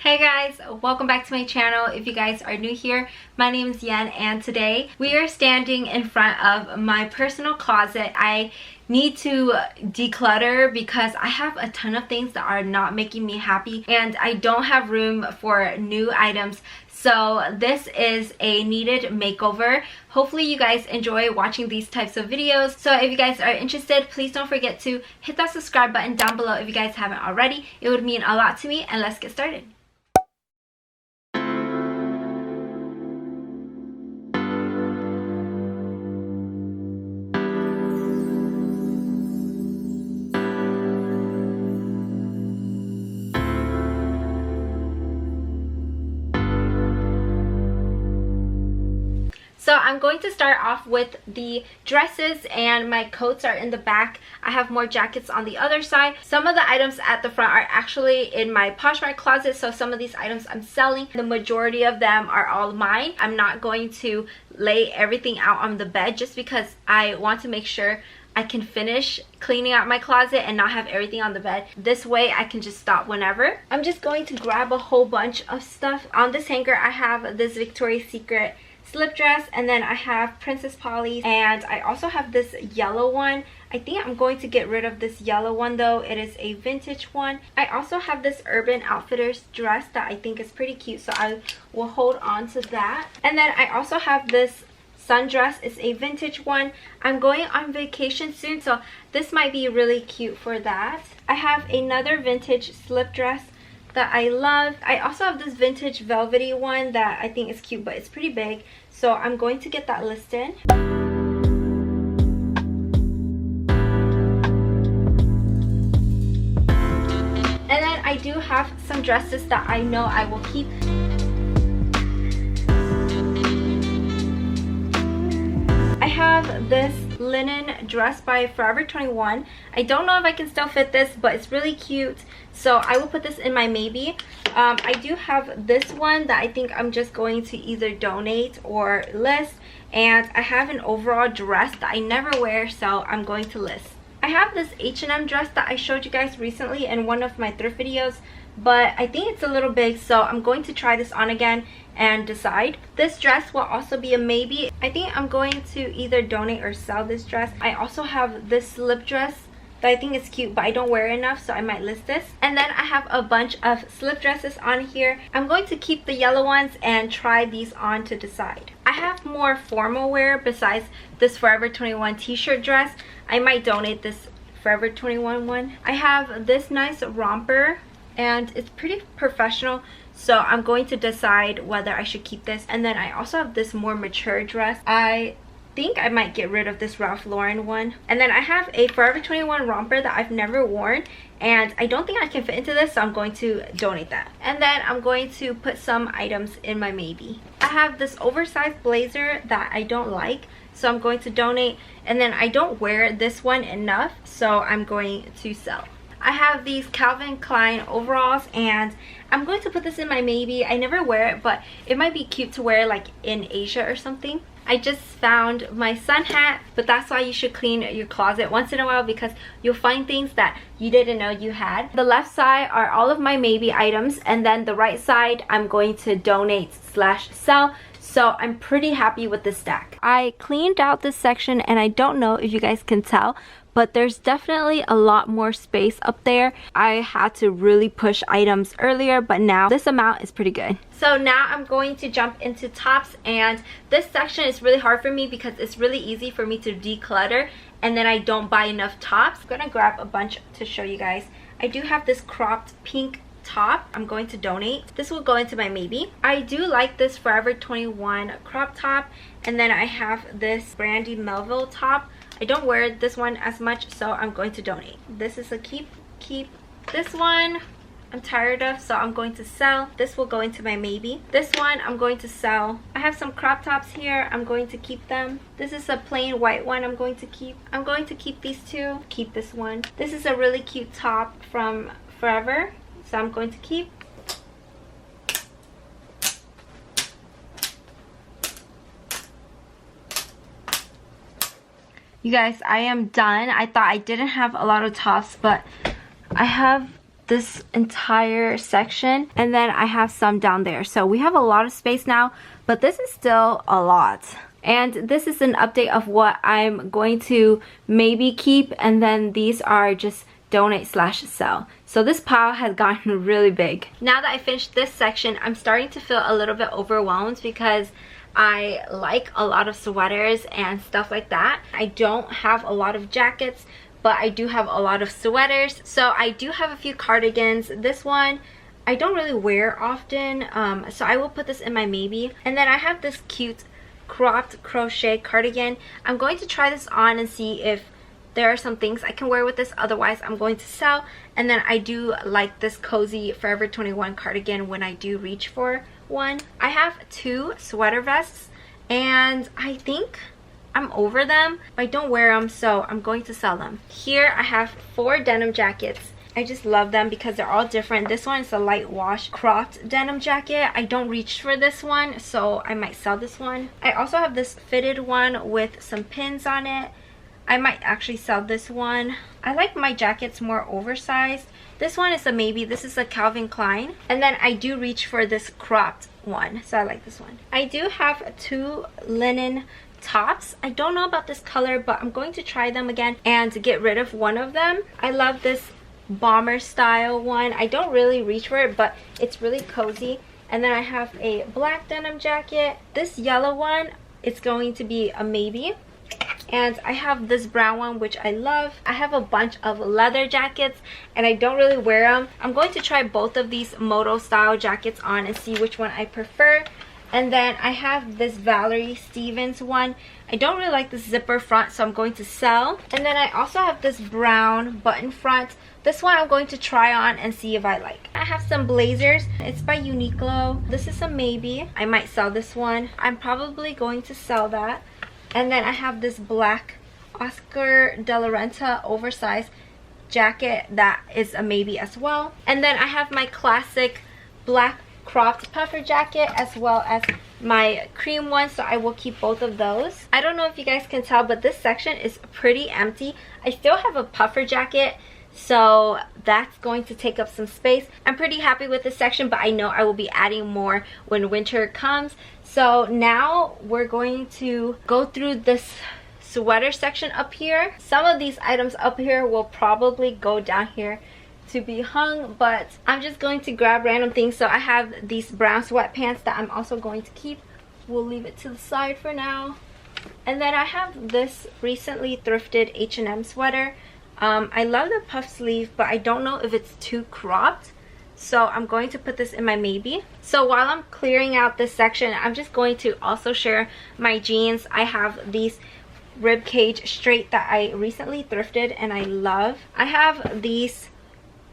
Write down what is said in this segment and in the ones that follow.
Hey guys, welcome back to my channel. If you guys are new here, my name is Yen and today we are standing in front of my personal closet. I need to declutter because I have a ton of things that are not making me happy and I don't have room for new items. So this is a needed makeover. Hopefully you guys enjoy watching these types of videos. So if you guys are interested, please don't forget to hit that subscribe button down below if you guys haven't already. It would mean a lot to me, and let's get started. So I'm going to start off with the dresses, and my coats are in the back. I have more jackets on the other side. Some of the items at the front are actually in my Poshmark closet, so some of these items I'm selling. The majority of them are all mine. I'm not going to lay everything out on the bed just because I want to make sure I can finish cleaning out my closet and not have everything on the bed. This way I can just stop whenever. I'm just going to grab a whole bunch of stuff. On this hanger I have this Victoria's Secret slip dress, and then I have Princess Polly's, and I also have this yellow one. I think I'm going to get rid of this yellow one though. It is a vintage one. I also have this Urban Outfitters dress that I think is pretty cute, so I will hold on to that. And then I also have this sundress. It's a vintage one. I'm going on vacation soon, so this might be really cute for that. I have another vintage slip dress that I love. I also have this vintage velvety one that I think is cute, but it's pretty big, so I'm going to get that listed. And then I do have some dresses that I know I will keep. I have this linen dress by Forever 21. I don't know if I can still fit this, but it's really cute, so I will put this in my maybe. I do have this one that I think I'm just going to either donate or list, and I have an overall dress that I never wear, so I'm going to list. I have this H&M dress that I showed you guys recently in one of my thrift videos, but I think it's a little big, so I'm going to try this on again and decide. This dress will also be a maybe. I think I'm going to either donate or sell this dress. I also have this slip dress that I think is cute, but I don't wear enough, so I might list this. And then I have a bunch of slip dresses on here. I'm going to keep the yellow ones and try these on to decide. I have more formal wear besides this Forever 21 t-shirt dress. I might donate this Forever 21 one. I have this nice romper, and it's pretty professional, so I'm going to decide whether I should keep this. And then I also have this more mature dress. I think I might get rid of this Ralph Lauren one. And then I have a Forever 21 romper that I've never worn, and I don't think I can fit into this, so I'm going to donate that. And then I'm going to put some items in my maybe. I have this oversized blazer that I don't like, so I'm going to donate. And then I don't wear this one enough, so I'm going to sell. I have these Calvin Klein overalls, and I'm going to put this in my maybe. I never wear it, but it might be cute to wear like in Asia or something. I just found my sun hat, but that's why you should clean your closet once in a while, because you'll find things that you didn't know you had. The left side are all of my maybe items, and then the right side I'm going to donate / sell. So I'm pretty happy with this stack. I cleaned out this section, and I don't know if you guys can tell, but there's definitely a lot more space up there. I had to really push items earlier, but now this amount is pretty good. So now I'm going to jump into tops, and this section is really hard for me because it's really easy for me to declutter and then I don't buy enough tops. I'm gonna grab a bunch to show you guys. I do have this cropped pink top I'm going to donate. This will go into my maybe. I do like this Forever 21 crop top, and then I have this Brandy Melville top. I don't wear this one as much, so I'm going to donate. This is a keep. This one I'm tired of, so I'm going to sell. This will go into my maybe. This one I'm going to sell. I have some crop tops here. I'm going to keep them. This is a plain white one I'm going to keep. I'm going to keep these two. Keep this one. This is a really cute top from Forever, so I'm going to keep. You guys, I am done. I thought I didn't have a lot of tops, but I have this entire section, and then I have some down there. So we have a lot of space now, but this is still a lot. And this is an update of what I'm going to maybe keep, and then these are just donate slash sell. So this pile has gotten really big. Now that I finished this section, I'm starting to feel a little bit overwhelmed because I like a lot of sweaters and stuff like that. I don't have a lot of jackets, but I do have a lot of sweaters. So I do have a few cardigans. This one I don't really wear often, so I will put this in my maybe. And then I have this cute cropped crochet cardigan. I'm going to try this on and see if there are some things I can wear with this, otherwise I'm going to sell. And then I do like this cozy Forever 21 cardigan when I do reach for one. I have 2 sweater vests and I think I'm over them. I don't wear them, so I'm going to sell them. Here I have 4 denim jackets. I just love them because they're all different. This one is a light wash cropped denim jacket. I don't reach for this one, so I might sell this one. I also have this fitted one with some pins on it. I might actually sell this one. I like my jackets more oversized. This one is a maybe. This is a Calvin Klein. And then I do reach for this cropped one, so I like this one. I do have 2 linen tops. I don't know about this color, but I'm going to try them again and get rid of one of them. I love this bomber style one. I don't really reach for it, but it's really cozy. And then I have a black denim jacket. This yellow one, it's going to be a maybe. And I have this brown one, which I love. I have a bunch of leather jackets and I don't really wear them. I'm going to try both of these moto style jackets on and see which one I prefer. And then I have this Valerie Stevens one. I don't really like the zipper front, so I'm going to sell. And then I also have this brown button front. This one I'm going to try on and see if I like. I have some blazers. It's by Uniqlo. This is a maybe. I might sell this one. I'm probably going to sell that. And then I have this black Oscar de la Renta oversized jacket that is a maybe as well. And then I have my classic black cropped puffer jacket as well as my cream one, so I will keep both of those. I don't know if you guys can tell, but this section is pretty empty. I still have a puffer jacket, so that's going to take up some space. I'm pretty happy with this section, but I know I will be adding more when winter comes. So now we're going to go through this sweater section up here. Some of these items up here will probably go down here to be hung, but I'm just going to grab random things. So I have these brown sweatpants that I'm also going to keep. We'll leave it to the side for now. And then I have this recently thrifted H&M sweater. I love the puff sleeve, but I don't know if it's too cropped, so I'm going to put this in my maybe. So while I'm clearing out this section, I'm just going to also share my jeans. I have these ribcage straight that I recently thrifted and I love. I have these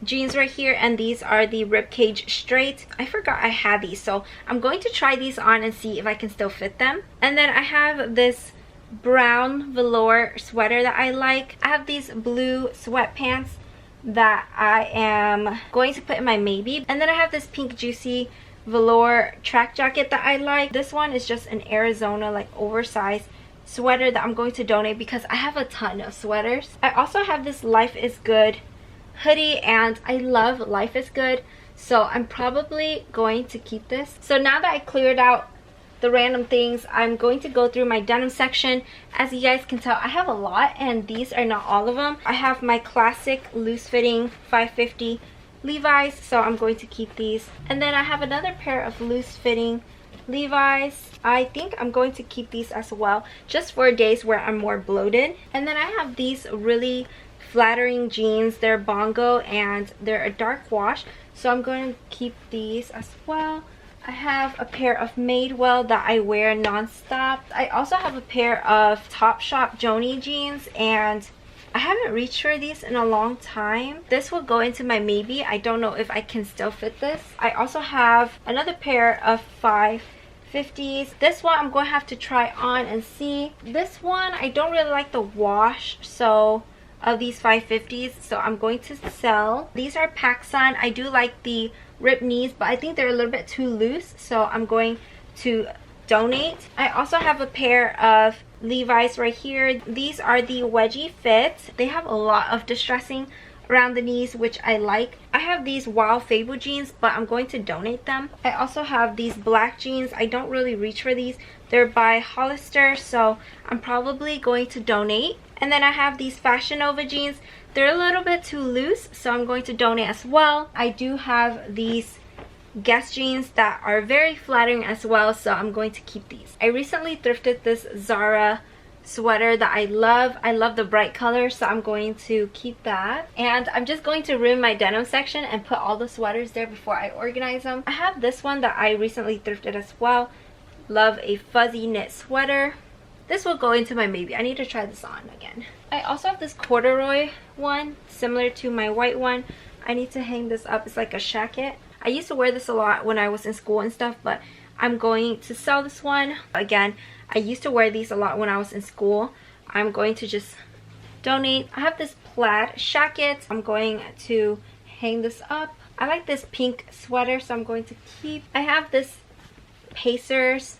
jeans right here, and these are the ribcage straight. I forgot I had these, so I'm going to try these on and see if I can still fit them. And then I have this brown velour sweater that I like. I have these blue sweatpants that I am going to put in my maybe. And then I have this pink juicy velour track jacket that I like. This one is just an Arizona like oversized sweater that I'm going to donate because I have a ton of sweaters. I also have this Life is Good hoodie and I love Life is Good, so I'm probably going to keep this. So now that I cleared out the random things, I'm going to go through my denim section. As you guys can tell, I have a lot and these are not all of them. I have my classic loose fitting 550 Levi's, so I'm going to keep these. And then I have another pair of loose fitting Levi's. I think I'm going to keep these as well, just for days where I'm more bloated. And then I have these really flattering jeans. They're bongo and they're a dark wash, so I'm going to keep these as well. I have a pair of Madewell that I wear non-stop. I also have a pair of Topshop Joni jeans and I haven't reached for these in a long time. This will go into my maybe. I don't know if I can still fit this. I also have another pair of 550s. This one I'm going to have to try on and see. This one I don't really like the wash, so of these 550s, so I'm going to sell. These are PacSun. I do like the ripped knees, but I think they're a little bit too loose, so I'm going to donate. I also have a pair of Levi's right here. These are the wedgie fit. They have a lot of distressing around the knees, which I like. I have these Wild Fable jeans, but I'm going to donate them. I also have these black jeans. I don't really reach for these. They're by Hollister, so I'm probably going to donate. And then I have these Fashion Nova jeans. They're a little bit too loose, so I'm going to donate as well. I do have these Guess jeans that are very flattering as well, so I'm going to keep these. I recently thrifted this Zara sweater that I love. I love the bright color, so I'm going to keep that. And I'm just going to ruin my denim section and put all the sweaters there before I organize them. I have this one that I recently thrifted as well. Love a fuzzy knit sweater. This will go into my maybe. I need to try this on again. I also have this corduroy one, similar to my white one. I need to hang this up. It's like a shacket. I used to wear this a lot when I was in school and stuff, but I'm going to sell this one. Again, I used to wear these a lot when I was in school. I'm going to just donate. I have this plaid shacket. I'm going to hang this up. I like this pink sweater, so I'm going to keep. I have this Pacers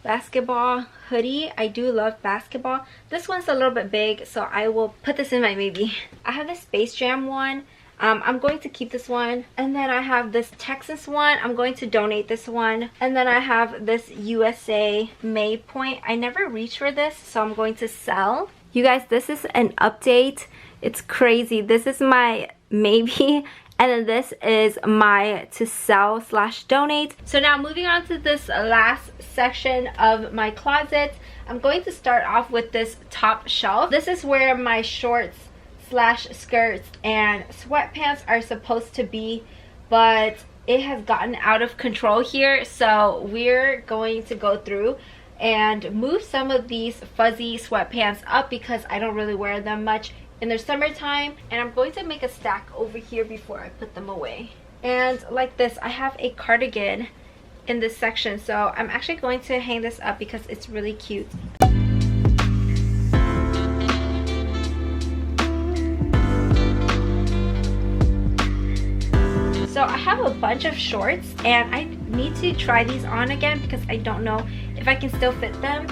basketball hoodie. I do love basketball. This one's a little bit big, so I will put this in my maybe. I have this Space Jam one. I'm going to keep this one. And then I have this Texas one. I'm going to donate this one. And then I have this USA May Point. I never reached for this, so I'm going to sell. You guys, this is an update. It's crazy. This is my maybe, and then this is my to sell / donate. So now moving on to this last section of my closet, I'm going to start off with this top shelf. This is where my shorts / skirts and sweatpants are supposed to be, but it has gotten out of control here, so we're going to go through and move some of these fuzzy sweatpants up because I don't really wear them much in the summertime, and I'm going to make a stack over here before I put them away. And like this, I have a cardigan in this section, so I'm actually going to hang this up because it's really cute. So I have a bunch of shorts, and I need to try these on again because I don't know if I can still fit them.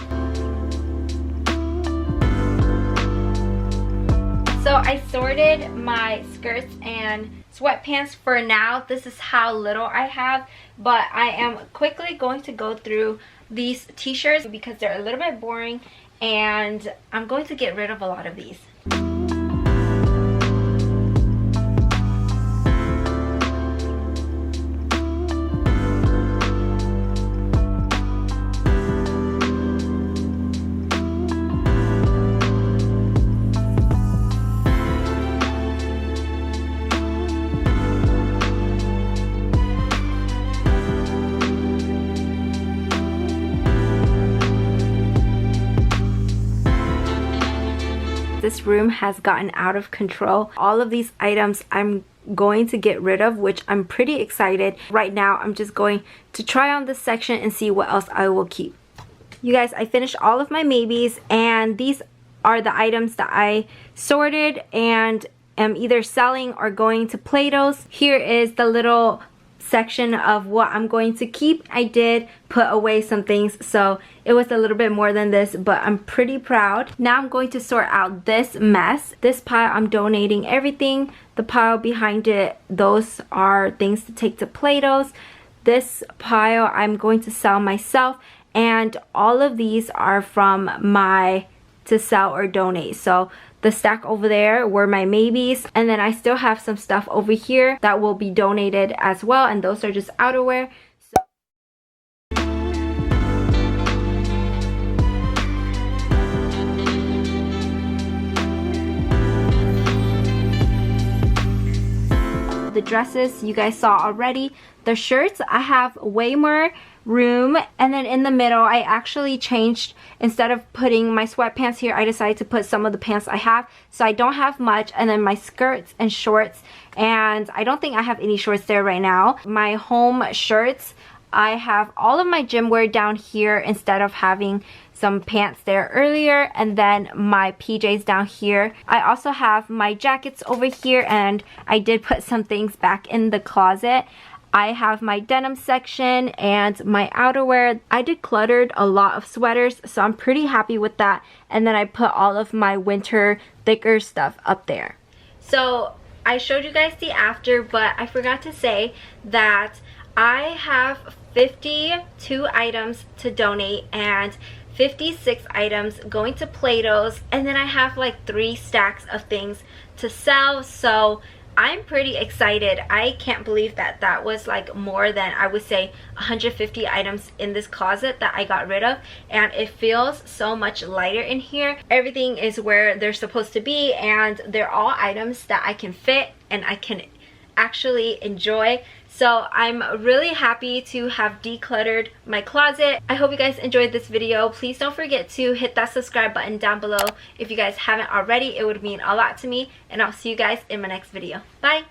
So I sorted my skirts and sweatpants for now. This is how little I have, but I am quickly going to go through these t-shirts because they're a little bit boring, and I'm going to get rid of a lot of these. This room has gotten out of control. All of these items I'm going to get rid of, which I'm pretty excited. Right now, I'm just going to try on this section and see what else I will keep. You guys, I finished all of my maybes, and these are the items that I sorted and am either selling or going to Play-Dohs. Here is the little section of what I'm going to keep. I did put away some things, so it was a little bit more than this, but I'm pretty proud. Now I'm going to sort out this mess. This pile, I'm donating everything. The pile behind it, those are things to take to Play-Dohs. This pile I'm going to sell myself, and all of these are from my to sell or donate. So the stack over there were my maybes, and then I still have some stuff over here that will be donated as well, and those are just outerwear. The dresses you guys saw already. The shirts, I have way more room, and then in the middle I actually changed. Instead of putting my sweatpants here, I decided to put some of the pants I have, so I don't have much, and then my skirts and shorts, and I don't think I have any shorts there right now. My home shirts, I have all of my gym wear down here instead of having some pants there earlier, and then my PJs down here. I also have my jackets over here, and I did put some things back in the closet. I have my denim section and my outerwear. I decluttered a lot of sweaters, so I'm pretty happy with that. And then I put all of my winter thicker stuff up there. So I showed you guys the after, but I forgot to say that I have 52 items to donate and 56 items going to Plato's, and then I have like 3 stacks of things to sell. So I'm pretty excited. I can't believe that that was like more than, I would say, 150 items in this closet that I got rid of, and it feels so much lighter in here. Everything is where they're supposed to be, and they're all items that I can fit and I can actually enjoy. So I'm really happy to have decluttered my closet. I hope you guys enjoyed this video. Please don't forget to hit that subscribe button down below if you guys haven't already. It would mean a lot to me, and I'll see you guys in my next video. Bye!